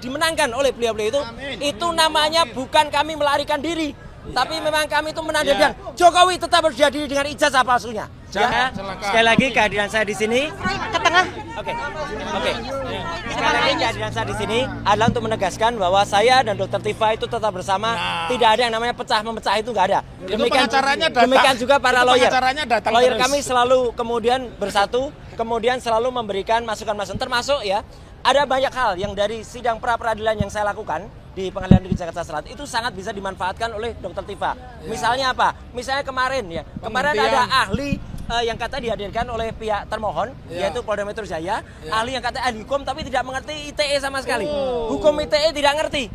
dimenangkan oleh beliau-beliau itu namanya bukan kami melarikan diri, tapi memang kami itu menandakan Jokowi tetap harus dihadiri dengan ijazah palsunya. Ya. Sekali lagi kehadiran saya di sini ke tengah. Oke. Sekali lagi kehadiran saya di sini adalah untuk menegaskan bahwa saya dan Dr. Tifa itu tetap bersama. Tidak ada yang namanya pecah memecah, itu nggak ada. Demikian juga para lawyer. Lawyer kami selalu kemudian bersatu, kemudian selalu memberikan masukan-masukan, termasuk ya ada banyak hal yang dari sidang pra-peradilan yang saya lakukan di Pengadilan Negeri Jakarta Selatan itu sangat bisa dimanfaatkan oleh Dr. Tifa. Misalnya apa? Misalnya kemarin ada ahli yang kata dihadirkan oleh pihak termohon, yaitu Polda Metro Jaya, ahli yang kata ahli hukum tapi tidak mengerti ITE sama sekali. Hukum ITE tidak ngerti,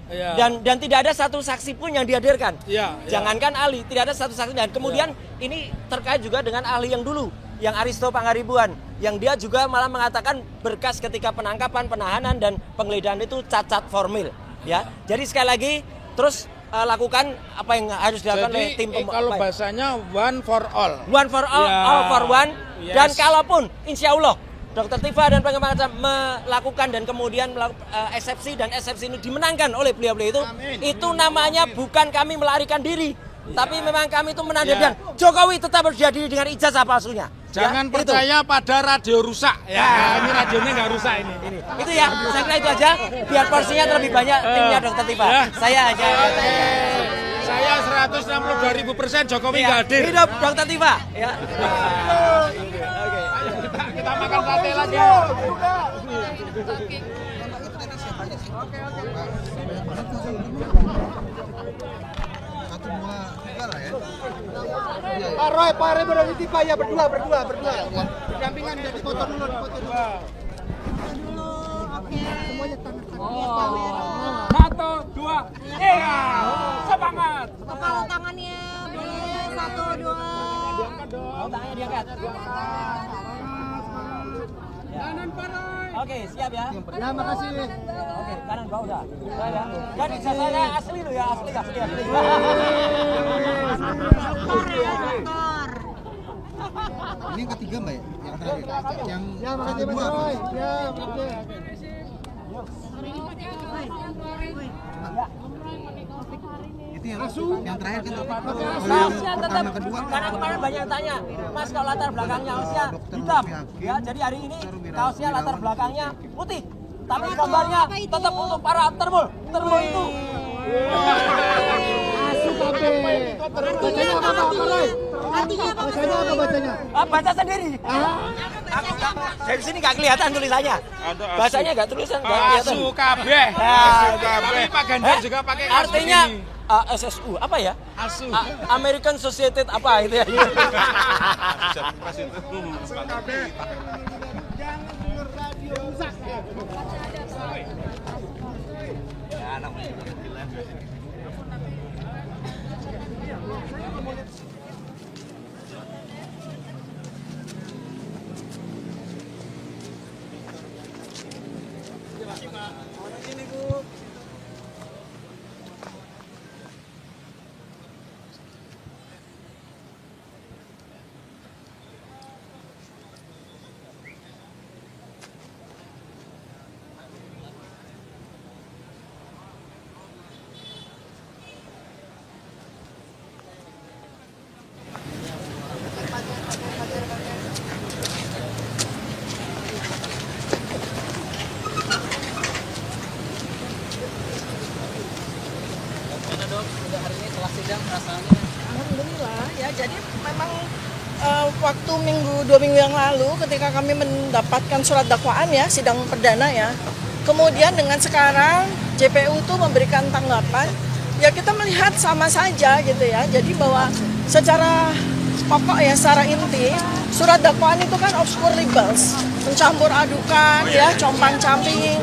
dan tidak ada satu saksi pun yang dihadirkan. Jangankan ahli, tidak ada satu saksi. Dan kemudian ini terkait juga dengan ahli yang dulu, yang Aristo Pangaribuan, yang dia juga malah mengatakan berkas ketika penangkapan, penahanan, dan penggeledahan itu cacat formil. Ya, jadi sekali lagi terus lakukan apa yang harus dilakukan oleh tim kalau bahasanya one for all. One for all, all for one. Yes. Dan kalaupun insya Allah Dr. Tifa dan pengembangan melakukan dan kemudian eksepsi dan eksepsi ini dimenangkan oleh beliau-beliau itu namanya bukan kami melarikan diri, tapi memang kami itu menandakan Jokowi tetap harus dihadiri dengan ijazah palsunya. Jangan percaya pada radio rusak. Ini radionya nggak rusak ini. Itu ya, saya kira itu aja. Biar porsinya terlebih banyak timnya Dr. Tifa. Saya aja. Saya 162.000% Jokowi nggak hadir. Hidup Dr. Tifa. Ya. Kita makan sate lagi. Pak Roy berada di Tifa ya, berdua. Berdampingan jadi foto dulu. Semuanya tangan. 1, 2, semangat. Kalau tangannya boleh 1, 2. Tangannya diangkat. Oke, siap ya. Ya, makasih. Oke, kanan bawah udah. Ya. Dan ijazahnya asli loh ya, asli. Ini yang ketiga Mbak ya? Yang terakhir. Yang kedua. Ya, oke. Itu yang terakhir kan Kaosnya tetap, karena kemarin banyak yang tanya, Mas kalau latar belakangnya kaosnya hitam, ya jadi hari ini kaosnya latar belakangnya putih, tapi gambarnya tetap untuk para terbul itu. Bacanya apa Pak Roy? Artinya apa? Bacanya apa bacanya? Baca sendiri. Dari sini nggak kelihatan tulisannya. Bacanya nggak tulisan, nggak kelihatan. Asu kabeh. Tapi Pak Ganjar juga pakai kaos artinya begini. SSU apa ya? Asu. American Society apa itu ya? Alhamdulillah ya, jadi memang waktu 2 minggu yang lalu ketika kami mendapatkan surat dakwaan ya, sidang perdana ya, kemudian dengan sekarang JPU itu memberikan tanggapan, ya kita melihat sama saja gitu ya, jadi bahwa secara pokok ya, secara inti surat dakwaan itu kan obscure libels, mencampur adukan ya, compang-camping,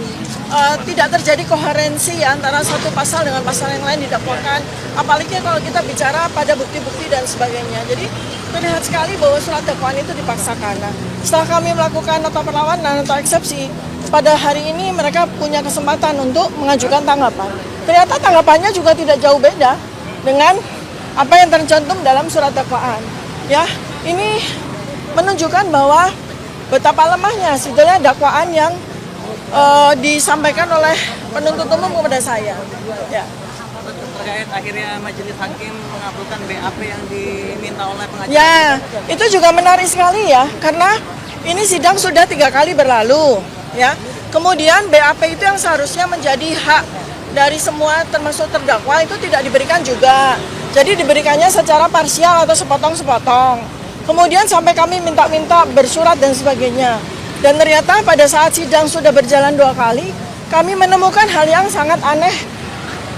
tidak terjadi koherensi ya antara satu pasal dengan pasal yang lain didakwakan, apalagi kalau kita bicara pada bukti-bukti dan sebagainya. Jadi terlihat sekali bahwa surat dakwaan itu dipaksakan. Nah, setelah kami melakukan nota perlawanan atau eksepsi, pada hari ini mereka punya kesempatan untuk mengajukan tanggapan. Ternyata tanggapannya juga tidak jauh beda dengan apa yang tercantum dalam surat dakwaan. Ya, ini menunjukkan bahwa betapa lemahnya sebetulnya dakwaan yang disampaikan oleh penuntut umum kepada saya. Ya. Terkait akhirnya majelis hakim mengabulkan BAP yang diminta oleh pengacara. Ya, itu juga menarik sekali ya, karena ini sidang sudah 3 kali berlalu, ya. Kemudian BAP itu yang seharusnya menjadi hak dari semua termasuk terdakwa itu tidak diberikan juga. Jadi diberikannya secara parsial atau sepotong-sepotong. Kemudian sampai kami minta-minta bersurat dan sebagainya. Dan ternyata pada saat sidang sudah berjalan 2 kali, kami menemukan hal yang sangat aneh,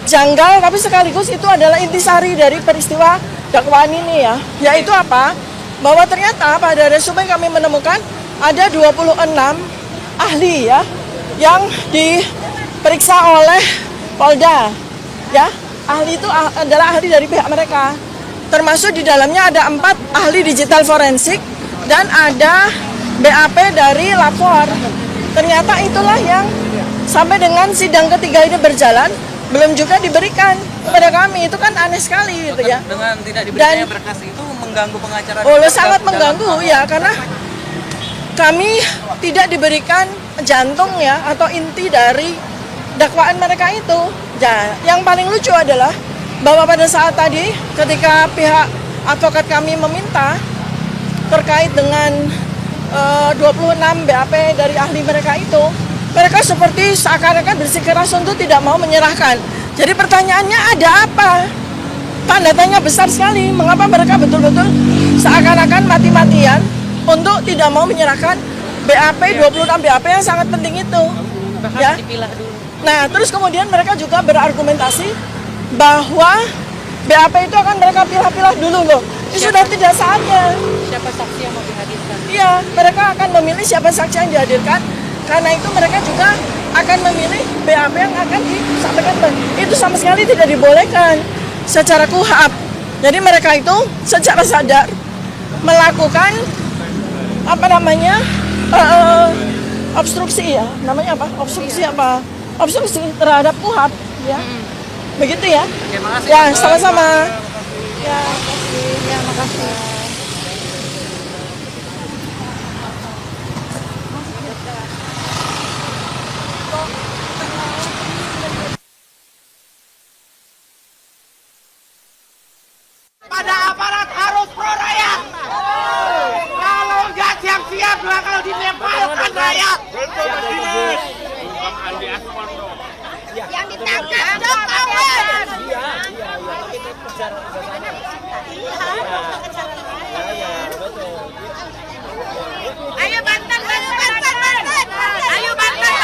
janggal, tapi sekaligus itu adalah intisari dari peristiwa dakwaan ini ya. Yaitu apa? Bahwa ternyata pada resume kami menemukan ada 26 ahli ya yang diperiksa oleh Polda. Ya, ahli itu adalah ahli dari pihak mereka. Termasuk di dalamnya ada 4 ahli digital forensik dan ada BAP dari lapor. Ternyata itulah yang sampai dengan sidang ketiga ini berjalan belum juga diberikan kepada kami. Itu kan aneh sekali gitu ya. Dengan tidak diberikannya berkas itu mengganggu pengacara. Oh, sangat mengganggu ya, karena kami tidak diberikan jantung ya atau inti dari dakwaan mereka itu. Ya, yang paling lucu adalah bahwa pada saat tadi ketika pihak advokat kami meminta terkait dengan 26 BAP dari ahli mereka itu, mereka seperti seakan-akan bersikeras untuk tidak mau menyerahkan. Jadi pertanyaannya ada apa? Tanda tanya besar sekali. Mengapa mereka betul-betul seakan-akan mati-matian untuk tidak mau menyerahkan BAP 26 BAP yang sangat penting itu. Ya. Nah, terus kemudian mereka juga berargumentasi bahwa BAP itu akan mereka pilah-pilah dulu loh. Ini sudah tidak saatnya. Siapa saksi yang mau dihadirkan? Iya, mereka akan memilih siapa saksi yang dihadirkan. Karena itu mereka juga akan memilih BAP yang akan disampaikan. Itu sama sekali tidak dibolehkan secara KUHAP. Jadi mereka itu secara sadar melakukan obstruksi ya, namanya apa? Obstruksi terhadap KUHAP, ya. Begitu ya? Oke, makasih. Ya, sama-sama. Ya, makasih. Pada aparat harus pro rakyat. Kalau nggak siap-siap lah kalau dilemparkan rakyat. Yang ditangkap Jokowi. Ayo Banten. Ayo Banten.